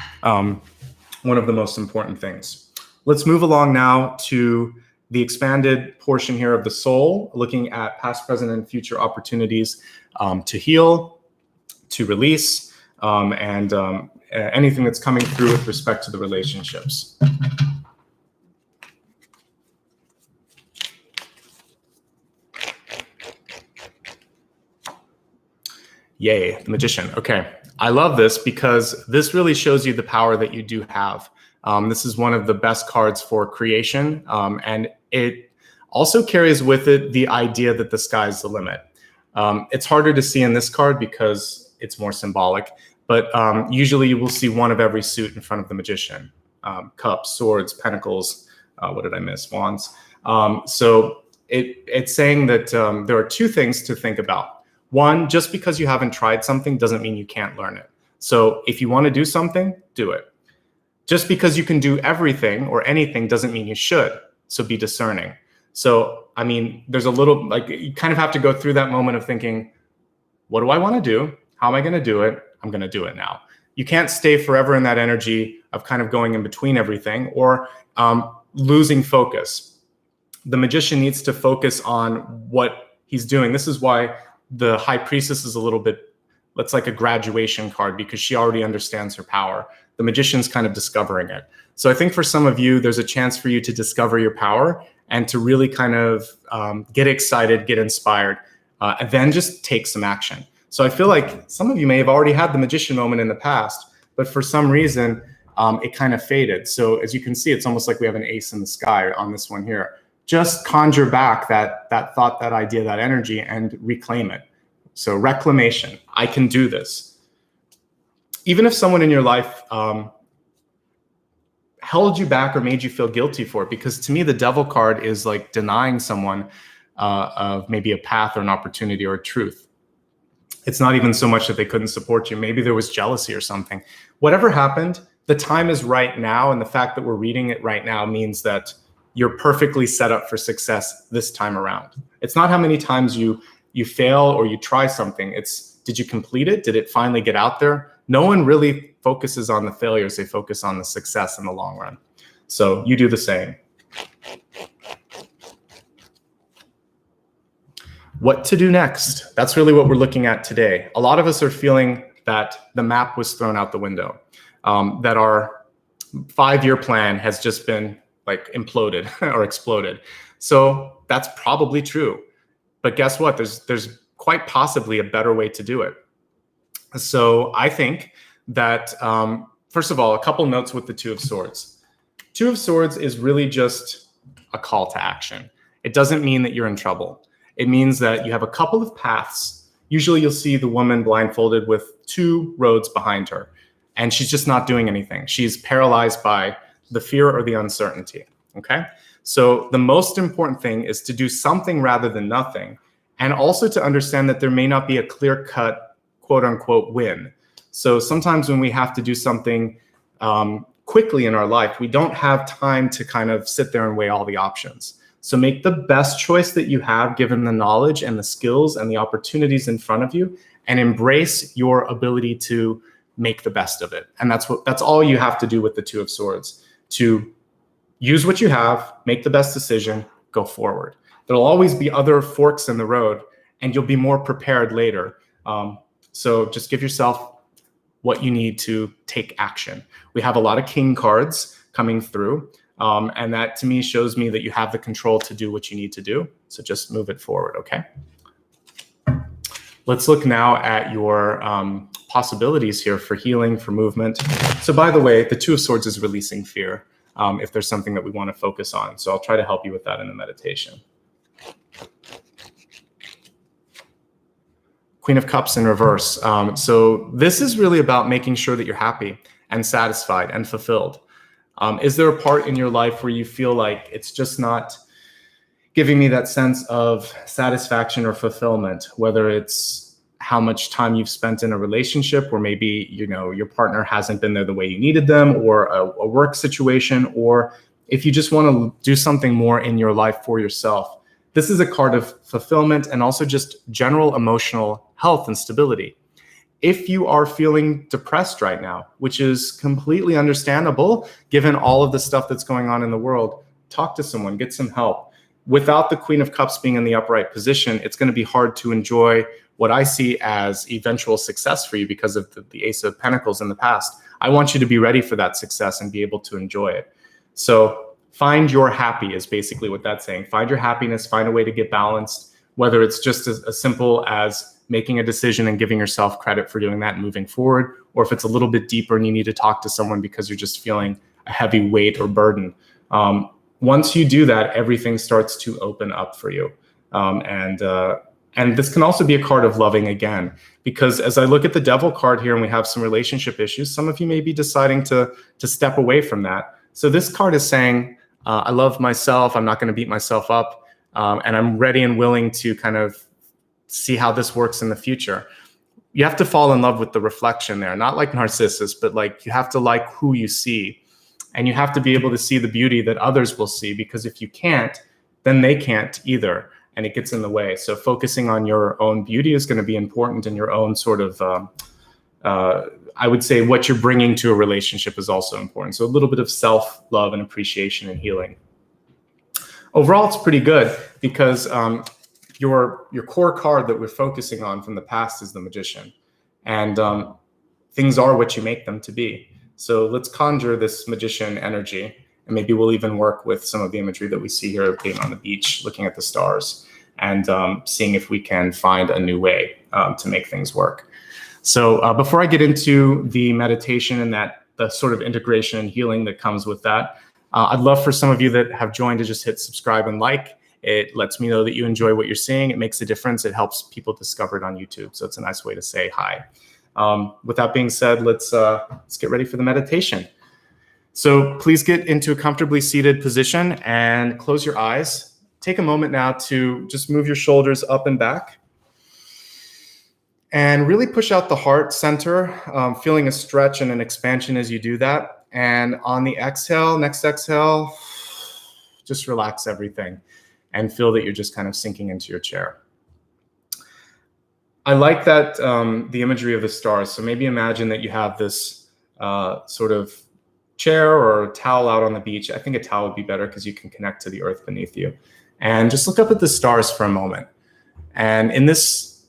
one of the most important things. Let's move along now to the expanded portion here of the soul, looking at past, present, and future opportunities to heal, to release, and anything that's coming through with respect to the relationships. Yay, the Magician. Okay, I love this because this really shows you the power that you do have. This is one of the best cards for creation, and it also carries with it the idea that the sky's the limit. It's harder to see in this card because it's more symbolic, but usually you will see one of every suit in front of the Magician. Cups, swords, pentacles, what did I miss? Wands. So it's saying that there are two things to think about. One, just because you haven't tried something doesn't mean you can't learn it. So if you want to do something, do it. Just because you can do everything or anything doesn't mean you should. So be discerning. So, I mean, there's a little, like, you kind of have to go through that moment of thinking, what do I want to do? How am I going to do it? I'm going to do it now. You can't stay forever in that energy of kind of going in between everything or losing focus. The Magician needs to focus on what he's doing. This is why the High Priestess is a little bit, it's like a graduation card because she already understands her power. The Magician's kind of discovering it. So I think for some of you, there's a chance for you to discover your power and to really kind of get excited, get inspired, and then just take some action. So I feel like some of you may have already had the Magician moment in the past, but for some reason, it kind of faded. So as you can see, it's almost like we have an ace in the sky on this one here. Just conjure back that thought, that idea, that energy, and reclaim it. So reclamation, I can do this. Even if someone in your life held you back or made you feel guilty for it, because to me, the Devil card is like denying someone of maybe a path or an opportunity or a truth. It's not even so much that they couldn't support you. Maybe there was jealousy or something. Whatever happened, the time is right now. And the fact that we're reading it right now means that you're perfectly set up for success this time around. It's not how many times you fail or you try something. It's, did you complete it? Did it finally get out there? No one really focuses on the failures. They focus on the success in the long run. So you do the same. What to do next? That's really what we're looking at today. A lot of us are feeling that the map was thrown out the window, that our 5-year plan has just been like imploded or exploded. So that's probably true. But guess what? There's quite possibly a better way to do it. So I think that, first of all, a couple notes with the Two of Swords. Two of Swords is really just a call to action. It doesn't mean that you're in trouble. It means that you have a couple of paths. Usually you'll see the woman blindfolded with 2 roads behind her, and she's just not doing anything. She's paralyzed by the fear or the uncertainty, okay? So the most important thing is to do something rather than nothing, and also to understand that there may not be a clear-cut, quote-unquote, win. So sometimes when we have to do something quickly in our life, we don't have time to kind of sit there and weigh all the options. So make the best choice that you have given the knowledge and the skills and the opportunities in front of you, and embrace your ability to make the best of it. And that's all you have to do with the Two of Swords, to use what you have, make the best decision, go forward. There'll always be other forks in the road, and you'll be more prepared later. So just give yourself what you need to take action. We have a lot of King cards coming through. And that to me shows me that you have the control to do what you need to do. So just move it forward, okay? Let's look now at your possibilities here for healing, for movement. So by the way, the Two of Swords is releasing fear if there's something that we want to focus on. So I'll try to help you with that in the meditation. Queen of Cups in reverse. So this is really about making sure that you're happy and satisfied and fulfilled. Is there a part in your life where you feel like it's just not giving me that sense of satisfaction or fulfillment, whether it's how much time you've spent in a relationship, or maybe, you know, your partner hasn't been there the way you needed them, or a work situation, or if you just want to do something more in your life for yourself. This is a card of fulfillment and also just general emotional health and stability. If you are feeling depressed right now, which is completely understandable given all of the stuff that's going on in the world, talk to someone, get some help. Without the Queen of Cups being in the upright position, it's going to be hard to enjoy what I see as eventual success for you because of the Ace of Pentacles in the past. I want you to be ready for that success and be able to enjoy it. So find your happy is basically what that's saying. Find your happiness, find a way to get balanced, whether it's just as simple as making a decision and giving yourself credit for doing that and moving forward, or if it's a little bit deeper and you need to talk to someone because you're just feeling a heavy weight or burden. Once you do that, everything starts to open up for you. And this can also be a card of loving again, because as I look at the Devil card here and we have some relationship issues, some of you may be deciding to step away from that. So this card is saying, I love myself, I'm not going to beat myself up, and I'm ready and willing to kind of see how this works in the future. You have to fall in love with the reflection there, not like Narcissus, but like you have to like who you see. And you have to be able to see the beauty that others will see, because if you can't, then they can't either. And it gets in the way. So focusing on your own beauty is going to be important, and your own sort of, I would say what you're bringing to a relationship is also important. So a little bit of self-love and appreciation and healing. Overall, it's pretty good because your core card that we're focusing on from the past is the Magician. And things are what you make them to be. So let's conjure this Magician energy. And maybe we'll even work with some of the imagery that we see here being on the beach, looking at the stars, and seeing if we can find a new way to make things work. So before I get into the meditation and the sort of integration and healing that comes with that, I'd love for some of you that have joined to just hit subscribe and like. It lets me know that you enjoy what you're seeing. It makes a difference. It helps people discover it on YouTube. So it's a nice way to say hi. With that being said, let's get ready for the meditation. So please get into a comfortably seated position and close your eyes. Take a moment now to just move your shoulders up and back. And really push out the heart center, feeling a stretch and an expansion as you do that. And on the exhale, next exhale, just relax everything and feel that you're just kind of sinking into your chair. I like that the imagery of the stars. So maybe imagine that you have this sort of chair or a towel out on the beach. I think a towel would be better because you can connect to the earth beneath you. And just look up at the stars for a moment. And in this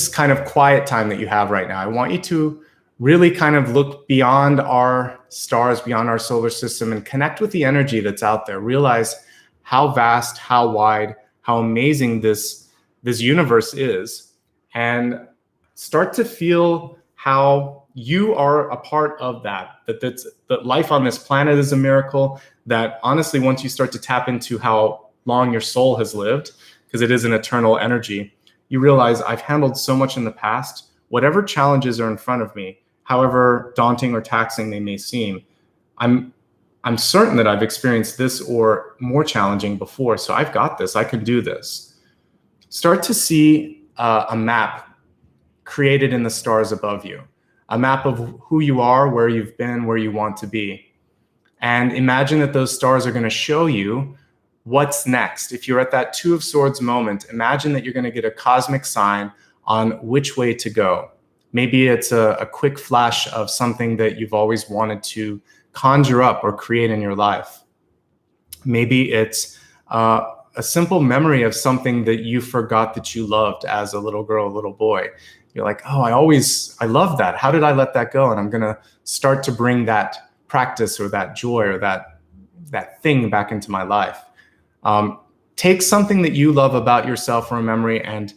kind of quiet time that you have right now, I want you to really kind of look beyond our stars, beyond our solar system, and connect with the energy that's out there. Realize how vast, how wide, how amazing this universe is, and start to feel how you are a part of that life on this planet is a miracle, that honestly, once you start to tap into how long your soul has lived, because it is an eternal energy, you realize I've handled so much in the past. Whatever challenges are in front of me, however daunting or taxing they may seem, I'm certain that I've experienced this or more challenging before. So I've got this, I can do this. Start to see a map created in the stars above you, a map of who you are, where you've been, where you want to be. And imagine that those stars are going to show you what's next. If you're at that Two of Swords moment, imagine that you're going to get a cosmic sign on which way to go. Maybe it's a quick flash of something that you've always wanted to conjure up or create in your life. Maybe it's a simple memory of something that you forgot that you loved as a little girl, a little boy. You're like, oh, I love that. How did I let that go? And I'm going to start to bring that practice or that joy or that thing back into my life. Take something that you love about yourself from a memory and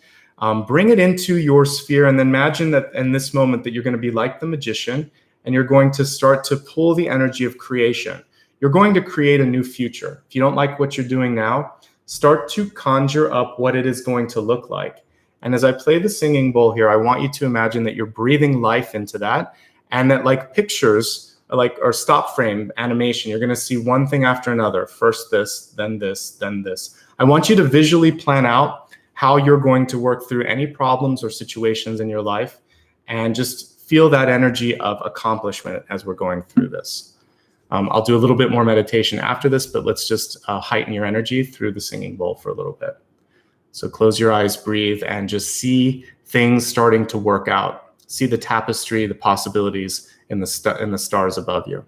bring it into your sphere. And then imagine that in this moment that you're going to be like the Magician, and you're going to start to pull the energy of creation. You're going to create a new future. If you don't like what you're doing now, start to conjure up what it is going to look like. And as I play the singing bowl here, I want you to imagine that you're breathing life into that, and that like pictures, or stop frame animation, you're going to see one thing after another. First this, then this, then this. I want you to visually plan out how you're going to work through any problems or situations in your life, and just feel that energy of accomplishment as we're going through this. I'll do a little bit more meditation after this, but let's just heighten your energy through the singing bowl for a little bit. So close your eyes, breathe, and just see things starting to work out. See the tapestry, the possibilities in the stars above you.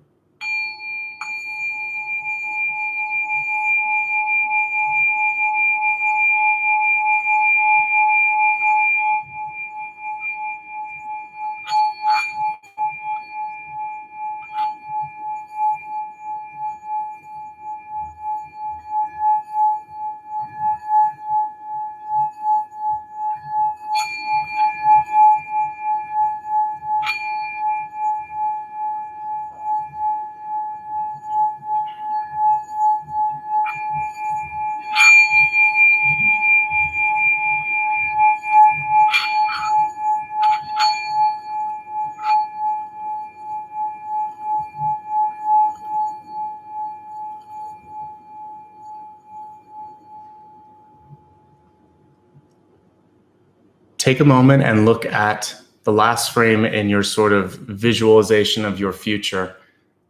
take a moment and look at the last frame in your sort of visualization of your future.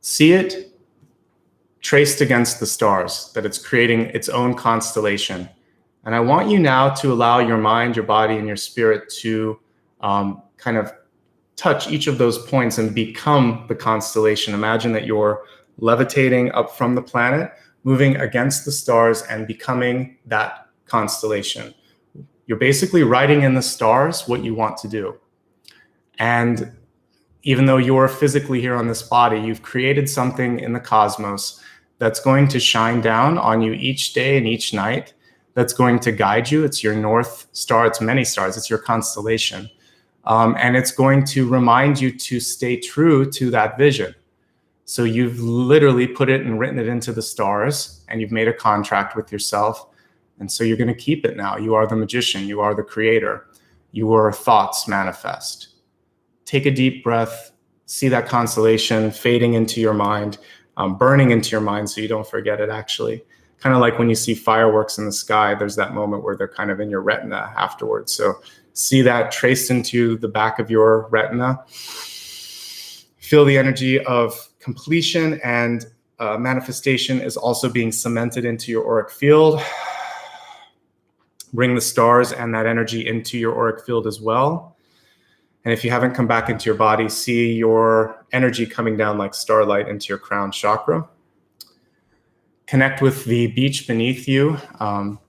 See it traced against the stars, that it's creating its own constellation. And I want you now to allow your mind, your body, and your spirit to kind of touch each of those points and become the constellation. Imagine that you're levitating up from the planet, moving against the stars and becoming that constellation. You're basically writing in the stars what you want to do. And even though you're physically here on this body, you've created something in the cosmos that's going to shine down on you each day and each night, that's going to guide you. It's your North Star. It's many stars. It's your constellation. And it's going to remind you to stay true to that vision. So you've literally put it and written it into the stars, and you've made a contract with yourself. And so you're going to keep it now. You are the magician. You are the creator. Your thoughts manifest. Take a deep breath. See that constellation fading into your mind, burning into your mind so you don't forget it, actually. Kind of like when you see fireworks in the sky, there's that moment where they're kind of in your retina afterwards. So see that traced into the back of your retina. Feel the energy of completion, and manifestation is also being cemented into your auric field. Bring the stars and that energy into your auric field as well. And if you haven't come back into your body, see your energy coming down like starlight into your crown chakra. Connect with the beach beneath you.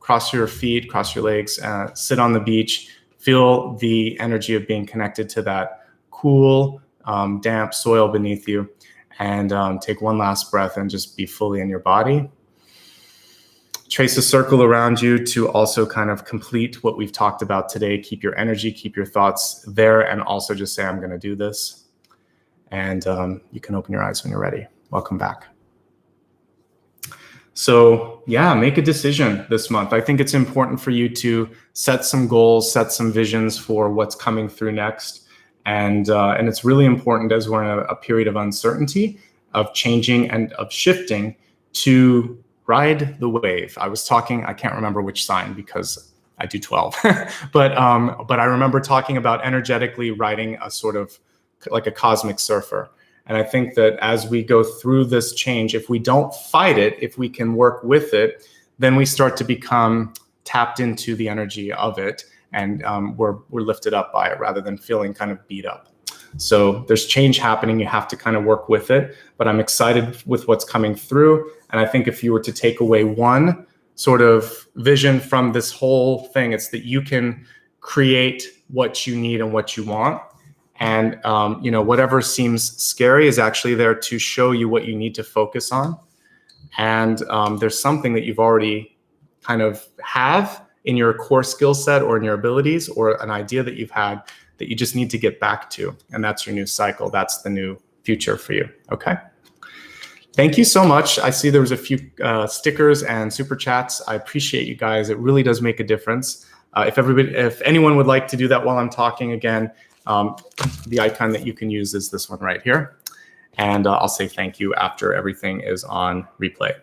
Cross your feet, cross your legs, sit on the beach. Feel the energy of being connected to that cool, damp soil beneath you. And take one last breath and just be fully in your body. Trace a circle around you to also kind of complete what we've talked about today. Keep your energy, keep your thoughts there, and also just say, I'm going to do this. And you can open your eyes when you're ready. Welcome back. So yeah, make a decision this month. I think it's important for you to set some goals, set some visions for what's coming through next. And it's really important as we're in a period of uncertainty, of changing and of shifting, to ride the wave. I was talking, I can't remember which sign because I do 12, but I remember talking about energetically riding a sort of like a cosmic surfer. And I think that as we go through this change, if we don't fight it, if we can work with it, then we start to become tapped into the energy of it. And we're lifted up by it rather than feeling kind of beat up. So there's change happening. You have to kind of work with it. But I'm excited with what's coming through. And I think if you were to take away one sort of vision from this whole thing, it's that you can create what you need and what you want. And whatever seems scary is actually there to show you what you need to focus on. And there's something that you've already kind of have in your core skill set or in your abilities, or an idea that you've had that you just need to get back to. And that's your new cycle. That's the new future for you. Okay. Thank you so much. I see there was a few stickers and super chats. I appreciate you guys. It really does make a difference. If anyone would like to do that while I'm talking again, the icon that you can use is this one right here. And I'll say thank you after everything is on replay.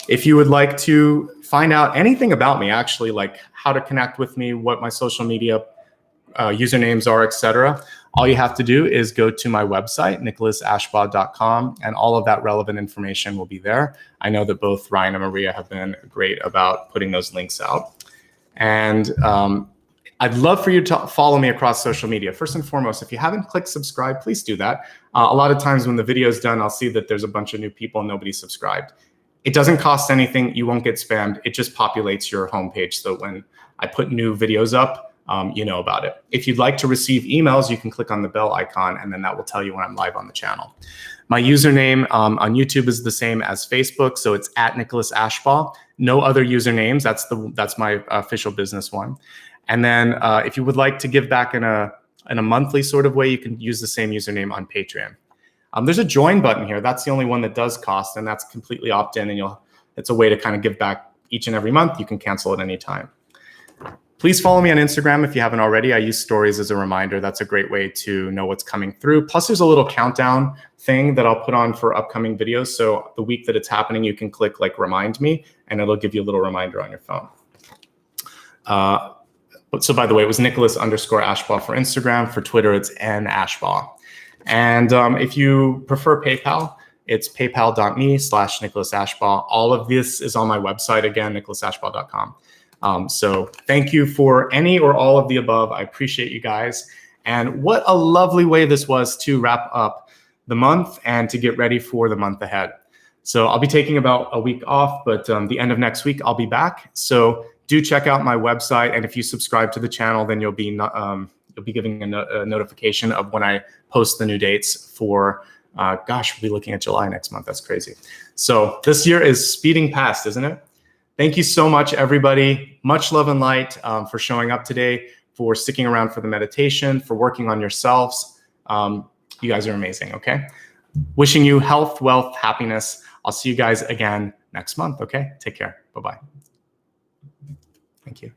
If you would like to find out anything about me, actually, like how to connect with me, what my social media usernames are, etc., all you have to do is go to my website, nicholasashbaugh.com, and all of that relevant information will be there. I know that both Ryan and Maria have been great about putting those links out. And I'd love for you to follow me across social media. First and foremost, if you haven't clicked subscribe, please do that. A lot of times when the video is done, I'll see that there's a bunch of new people and nobody subscribed. It doesn't cost anything. You won't get spammed. It just populates your homepage. So when I put new videos up, you know about it. If you'd like to receive emails, you can click on the bell icon, and then that will tell you when I'm live on the channel. My username on YouTube is the same as Facebook, so it's @NicholasAshbaugh. No other usernames. That's my official business one. And then if you would like to give back in a monthly sort of way, you can use the same username on Patreon. There's a join button here. That's the only one that does cost, and that's completely opt-in, and it's a way to kind of give back each and every month. You can cancel at any time. Please follow me on Instagram if you haven't already. I use stories as a reminder. That's a great way to know what's coming through. Plus, there's a little countdown thing that I'll put on for upcoming videos. So the week that it's happening, you can click like remind me, and it'll give you a little reminder on your phone. So by the way, it was Nicholas_Ashbaugh for Instagram. For Twitter, it's nashbaugh. And if you prefer PayPal, it's paypal.me/NicholasAshbaugh. All of this is on my website, again, nicholasashbaugh.com. So thank you for any or all of the above. I appreciate you guys. And what a lovely way this was to wrap up the month and to get ready for the month ahead. So I'll be taking about a week off, but the end of next week, I'll be back. So do check out my website. And if you subscribe to the channel, then you'll be giving a notification of when I post the new dates for, gosh, we'll be looking at July next month. That's crazy. So this year is speeding past, isn't it? Thank you so much, everybody. Much love and light for showing up today, for sticking around for the meditation, for working on yourselves. You guys are amazing, okay? Wishing you health, wealth, happiness. I'll see you guys again next month, okay? Take care. Bye-bye. Thank you.